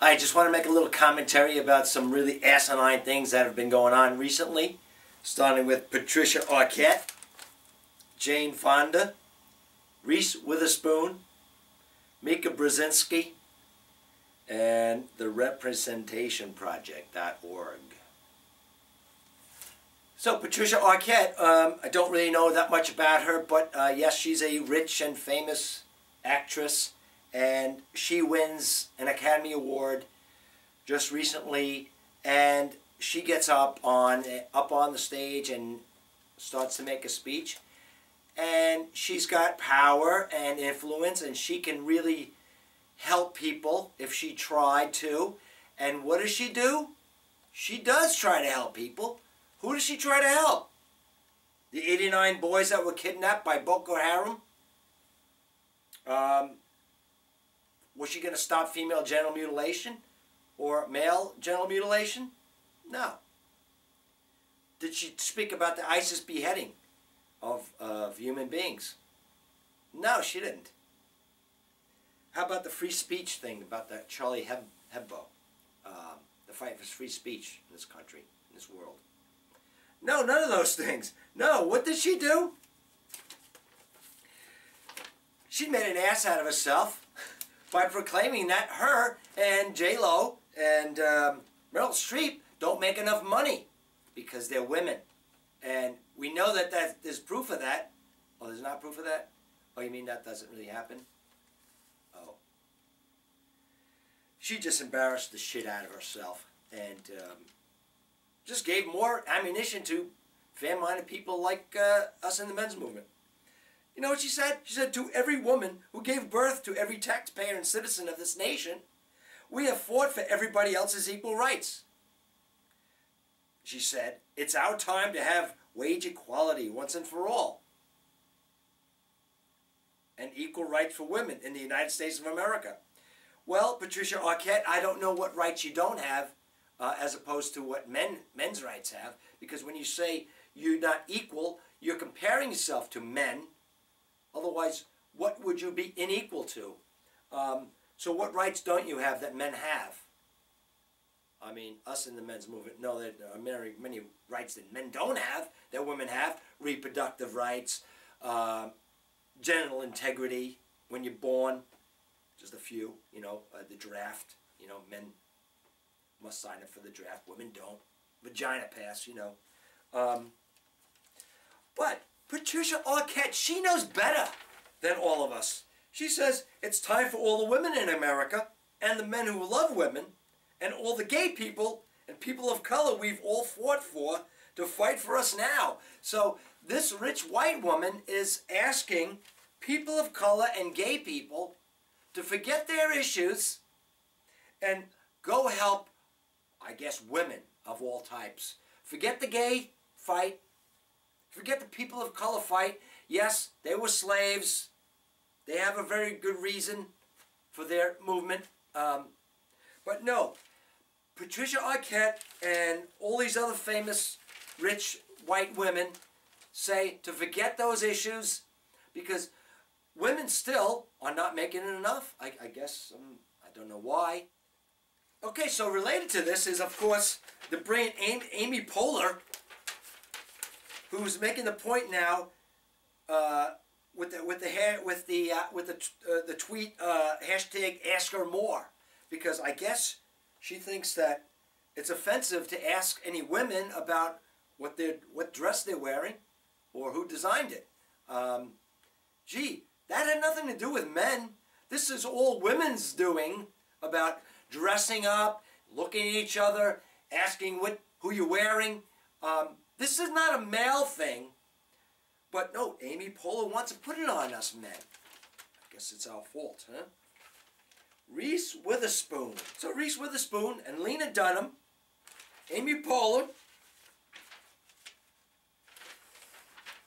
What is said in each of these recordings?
I just want to make a little commentary about some really asinine things that have been going on recently, starting with Patricia Arquette, Jane Fonda, Reese Witherspoon, Mika Brzezinski, and the representationproject.org. So Patricia Arquette, I don't really know that much about her, but yes, she's a rich and famous actress, and she wins an Academy Award just recently, and she gets up on the stage and starts to make a speech, and she's got power and influence, and she can really help people if she tried to. And what does she do? She does try to help people. Who does she try to help? The 89 boys that were kidnapped by Boko Haram? Was she going to stop female genital mutilation or male genital mutilation? No. Did she speak about the ISIS beheading of human beings? No, she didn't. How about the free speech thing about that Charlie Hebdo? The fight for free speech in this country, in this world? No, none of those things. No, what did she do? She made an ass out of herself by proclaiming that her and J-Lo and Meryl Streep don't make enough money because they're women. And we know that there's proof of that. Oh, there's not proof of that? Oh, you mean that doesn't really happen? Oh. She just embarrassed the shit out of herself and just gave more ammunition to fan-minded people like us in the men's movement. You know what she said? She said, to every woman who gave birth to every taxpayer and citizen of this nation, we have fought for everybody else's equal rights. She said, it's our time to have wage equality once and for all. And equal rights for women in the United States of America. Well, Patricia Arquette, I don't know what rights you don't have as opposed to what men's rights have. Because when you say you're not equal, you're comparing yourself to men. Otherwise, what would you be unequal to? So what rights don't you have that men have? I mean, us in the men's movement know that there are many rights that men don't have, that women have. Reproductive rights, genital integrity when you're born, just a few, you know, the draft, you know, men must sign up for the draft, women don't. Vagina pass, you know. But Patricia Arquette, she knows better than all of us. She says it's time for all the women in America and the men who love women and all the gay people and people of color we've all fought for to fight for us now. So this rich white woman is asking people of color and gay people to forget their issues and go help, I guess, women of all types. Forget the gay fight. Forget the people of color fight. Yes, they were slaves. They have a very good reason for their movement. But no, Patricia Arquette and all these other famous rich white women say to forget those issues because women still are not making it enough. I guess, I don't know why. Okay, so related to this is, of course, the brilliant Amy Poehler, who's making the point now with the tweet hashtag Ask Her More, because I guess she thinks that it's offensive to ask any women about what dress they're wearing or who designed it. Gee, that had nothing to do with men. This is all women's doing about dressing up, looking at each other, asking who you're wearing. This is not a male thing, but no, Amy Poehler wants to put it on us men. I guess it's our fault, huh? Reese Witherspoon. So Reese Witherspoon and Lena Dunham, Amy Poehler,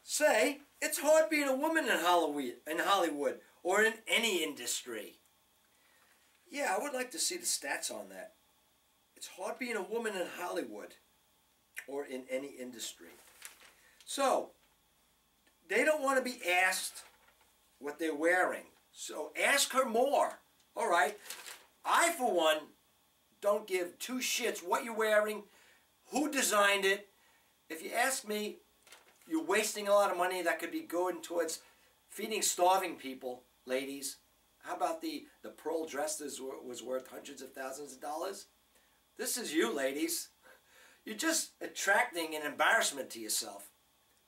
say it's hard being a woman in Hollywood or in any industry. Yeah, I would like to see the stats on that. It's hard being a woman in Hollywood or in any industry. So, they don't want to be asked what they're wearing. So, ask her more. All right. I, for one, don't give two shits what you're wearing, who designed it. If you ask me, you're wasting a lot of money that could be going towards feeding starving people, ladies. How about the pearl dress that was worth hundreds of thousands of dollars? This is you, ladies. You're just attracting an embarrassment to yourself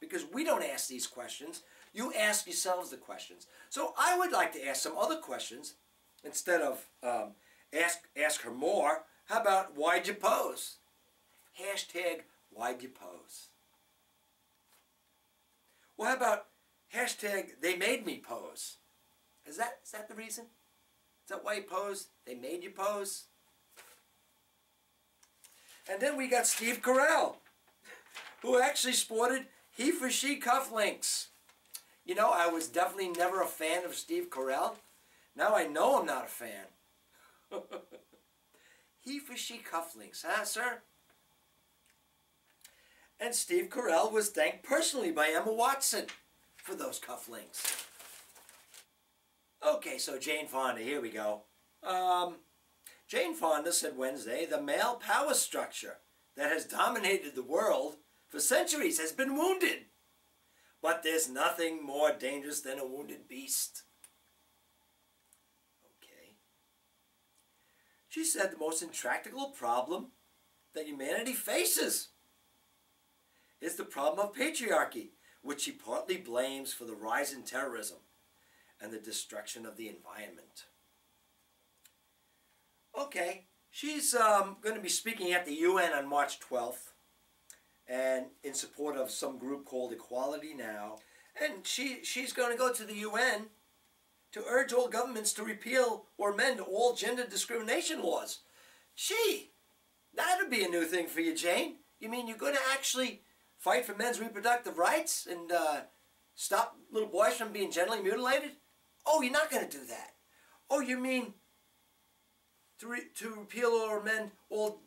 because we don't ask these questions. You ask yourselves the questions. So I would like to ask some other questions instead of ask her more. How about why'd you pose? Hashtag why'd you pose? Well, how about hashtag they made me pose? Is that the reason? Is that why you posed? They made you pose? And then we got Steve Carell, who actually sported he for she cufflinks. You know, I was definitely never a fan of Steve Carell. Now I know I'm not a fan. He for she cufflinks, huh, sir? And Steve Carell was thanked personally by Emma Watson for those cufflinks. Okay, so Jane Fonda, here we go. Jane Fonda said Wednesday, the male power structure that has dominated the world for centuries has been wounded. But there's nothing more dangerous than a wounded beast. Okay. She said the most intractable problem that humanity faces is the problem of patriarchy, which she partly blames for the rise in terrorism and the destruction of the environment. Okay, she's going to be speaking at the UN on March 12th, and in support of some group called Equality Now. And she's going to go to the UN to urge all governments to repeal or amend all gender discrimination laws. Gee, that'd be a new thing for you, Jane. You mean you're going to actually fight for men's reproductive rights and stop little boys from being genitally mutilated? Oh, you're not going to do that. Oh, you mean to repeal or amend all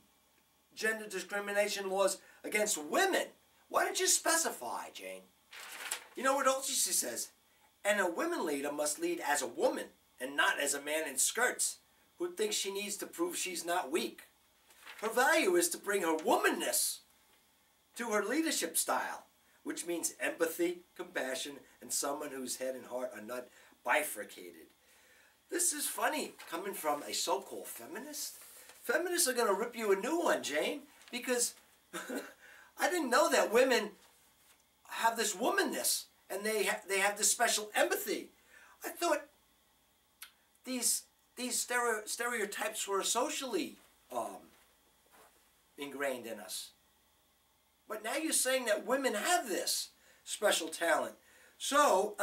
gender discrimination laws against women? Why don't you specify, Jane? You know what else she says? And a women leader must lead as a woman and not as a man in skirts who thinks she needs to prove she's not weak. Her value is to bring her womanness to her leadership style, which means empathy, compassion, and someone whose head and heart are not bifurcated. This is funny, coming from a so-called feminist. Feminists are going to rip you a new one, Jane, because I didn't know that women have this womanness and they have this special empathy. I thought these stereotypes were socially ingrained in us. But now you're saying that women have this special talent. So,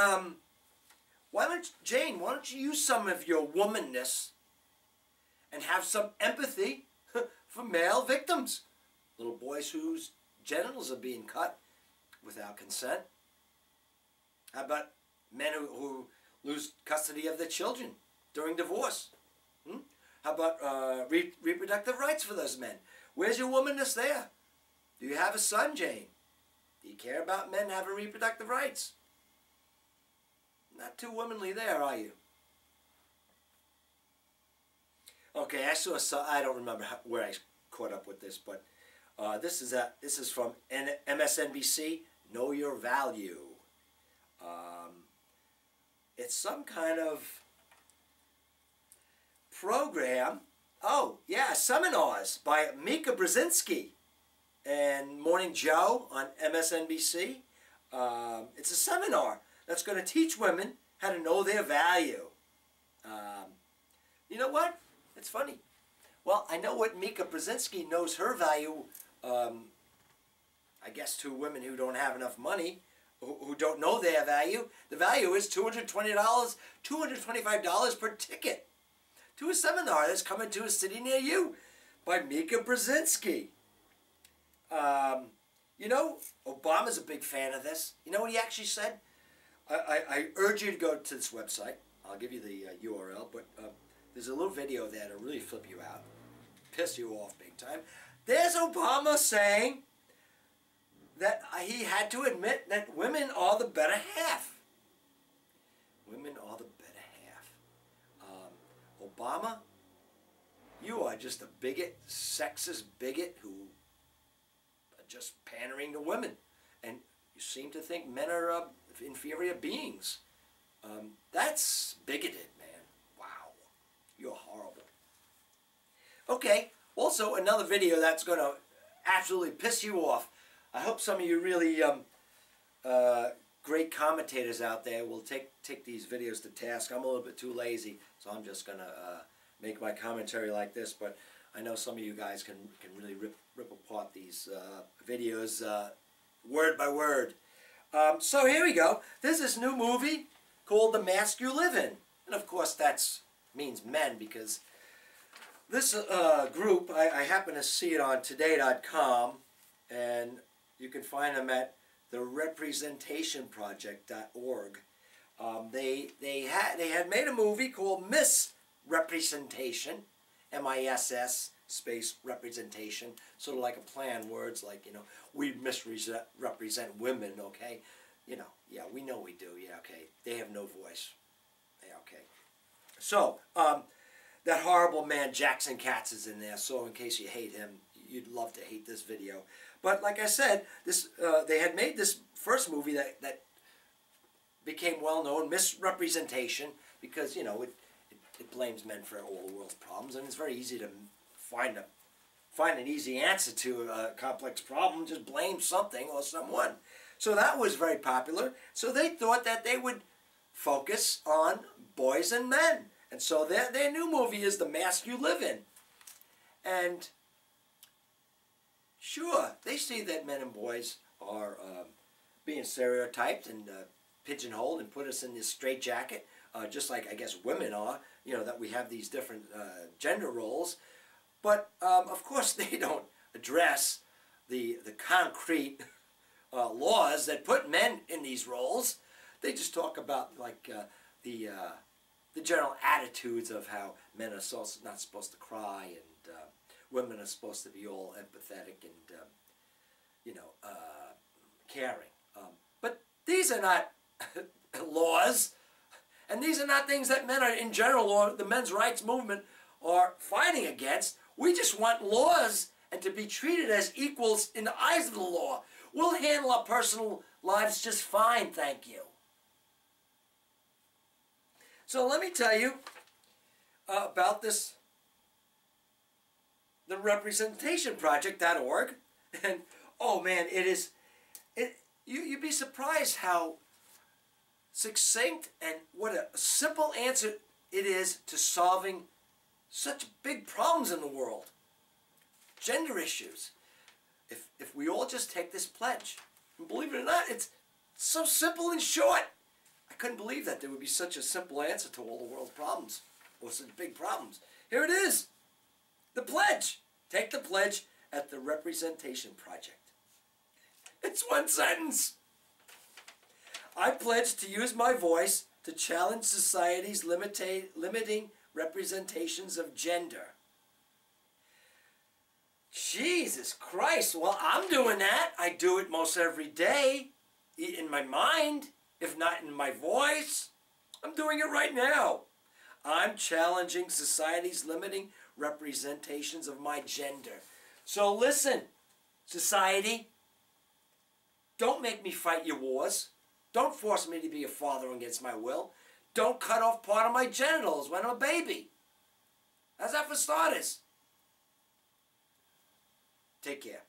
Jane, why don't you use some of your womanness and have some empathy for male victims? Little boys whose genitals are being cut without consent. How about men who lose custody of their children during divorce? How about reproductive rights for those men? Where's your womanness there? Do you have a son, Jane? Do you care about men having reproductive rights? Not too womanly there, are you? Okay, I saw I don't remember where I caught up with this, but this is from MSNBC. Know Your Value. It's some kind of program. Oh, yeah, seminars by Mika Brzezinski and Morning Joe on MSNBC. It's a seminar that's going to teach women how to know their value. You know what? It's funny. Well, I know what Mika Brzezinski knows her value, I guess to women who don't have enough money, who don't know their value. The value is $220, $225 per ticket to a seminar that's coming to a city near you by Mika Brzezinski. You know, Obama's a big fan of this. You know what he actually said? I urge you to go to this website. I'll give you the URL, but there's a little video there that'll really flip you out, piss you off big time. There's Obama saying that he had to admit that women are the better half. Women are the better half. Obama, you are just a bigot, sexist bigot who are just pandering to women. And you seem to think men are inferior beings. That's bigoted, man. Wow. You're horrible. Okay, also another video that's going to absolutely piss you off. I hope some of you really great commentators out there will take these videos to task. I'm a little bit too lazy, so I'm just going to make my commentary like this, but I know some of you guys can really rip apart these videos word by word. So here we go. There's this new movie called The Mask You Live In. And of course that means men, because this group, I happen to see it on today.com, and you can find them at therepresentationproject.org. They had made a movie called Misrepresentation, M-I-S-S space representation, sort of like a play on words, like, you know, we misrepresent women, okay? You know, yeah, we know we do, yeah, okay. They have no voice, yeah, okay. So, that horrible man Jackson Katz is in there, so in case you hate him, you'd love to hate this video. But like I said, this they had made this first movie that became well known, Misrepresentation, because, you know, it blames men for all the world's problems, and it's very easy to find an easy answer to a complex problem. Just blame something or someone. So that was very popular. So they thought that they would focus on boys and men. And so their new movie is The Mask You Live In. And sure, they see that men and boys are being stereotyped and pigeonholed and put us in this straitjacket, just like I guess women are, you know, that we have these different gender roles. But of course they don't address the concrete laws that put men in these roles. They just talk about like the general attitudes of how men are not supposed to cry, and women are supposed to be all empathetic and you know, caring. But these are not laws, and these are not things that men are in general, or the men's rights movement, are fighting against. We just want laws and to be treated as equals in the eyes of the law. We'll handle our personal lives just fine, thank you. So let me tell you about this, the representationproject.org. And oh man, you'd be surprised how succinct and what a simple answer it is to solving such big problems in the world. Gender issues. If we all just take this pledge, and believe it or not, it's so simple and short. I couldn't believe that there would be such a simple answer to all the world's problems, or such big problems. Here it is. The pledge. Take the pledge at the Representation Project. It's one sentence. I pledge to use my voice to challenge society's limiting representations of gender. Jesus Christ, well, I'm doing that. I do it most every day, in my mind, if not in my voice. I'm doing it right now. I'm challenging society's limiting representations of my gender. So listen, society, don't make me fight your wars. Don't force me to be a father against my will. Don't cut off part of my genitals when I'm a baby. How's that for starters? Take care.